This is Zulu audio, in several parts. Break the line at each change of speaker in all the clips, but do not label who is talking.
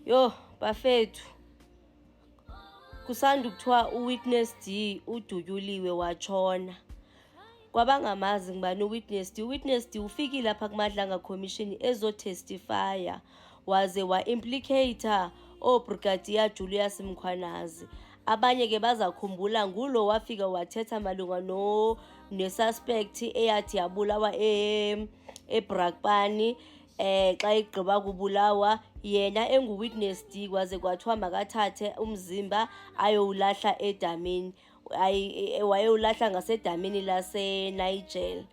Yo bafethu, kusanda kuthiwa uWitness D udutyuliwe watshona. Kwabangamazi ngibani uWitness D? uWitness D ufikile lapha kuMadlanga Commission ezotestifya waze wa-implicator oBrigadier Julius Mkhwanazi. Abanye ke bazakhumbula ngulo wafika wathetha malunga nesuspect eyathi yabulawa eBrakpan xa igqiba kubulawa yena enguWitness D, kwaze kwathiwa makathathe umzimba ayowulahla edamini, wayewulahla ngasedamini laseNigel.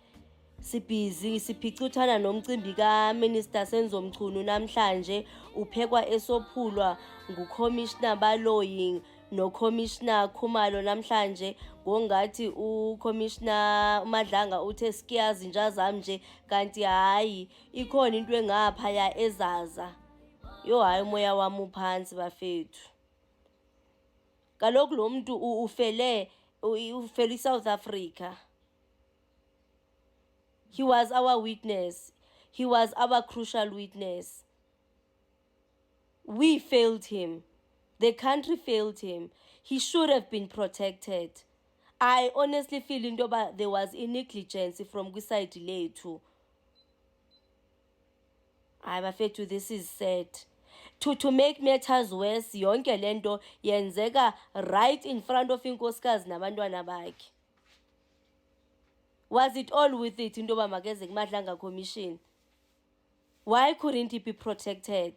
Sibhizi siphicuthana nomcimbi kaMinister Senzo Mchunu namhlanje uphekwa esophulwa nguCommissioner Baloyi noCommissioner Khumalo namhlanje, ngongathi uCommissioner Madlanga uthe sikiyazi njazam nje, kanti hayi ikhona into engaphaya ezaza. Yo hayi umoya wami uphansi bafethu. Kaloku lo muntu ufele iSouth Africa. He was our witness. He was our crucial witness. We failed him. The country failed him. He should have been protected. I honestly feel there was a negligence from side lethu. Hayi bafethu, this is sad. To make matters worse, yonke lento yenzeka right in front of inkosikazi nabantwana bakhe. Was it all with it intoba makeze kuMadlanga Commission? Why couldn't he be protected?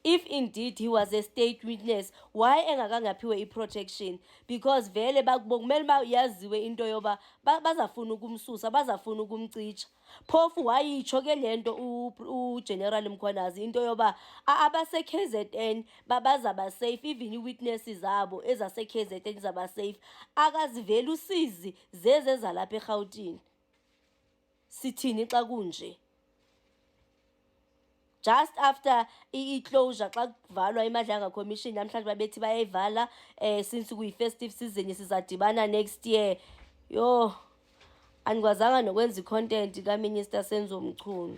If indeed he was a state witness, why engakangaphiwe i-protection? Because vele kumele yaziwe into yoba bazafuna ukumsusa, bazafuna ukumcicha. Phofu wayitsho ke lento uGeneral Mkhwanazi into yoba abase-KZN bazaba safe, even i-witnesses zabo ezase-KZN zaba safe. Akaziveli usizi zeze zalapha eGauteng. Sithini xa kunje? Just after i-closure xa kuvalwa iMadlanga Commission namhlanje babethi bayayivala since kuyi-festive season sizadibana next year. Yo andikwazanga nokwenza i-content kaMinister Senzo Mchunu.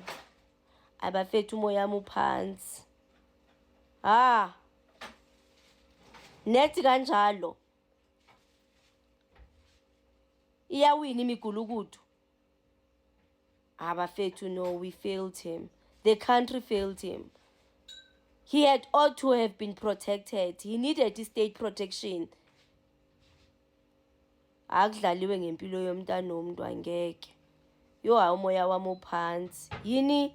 Abafethu umoya wami uphansi. Nethi kanjalo iyawina imigulukudu. Abafethu, no, we failed him. The country failed him. He ought to have been protected. He needed state protection. Akudlaliwe ngempilo yomntana nomuntu angeke. Yo hayi umoya wami uphansi. Yini?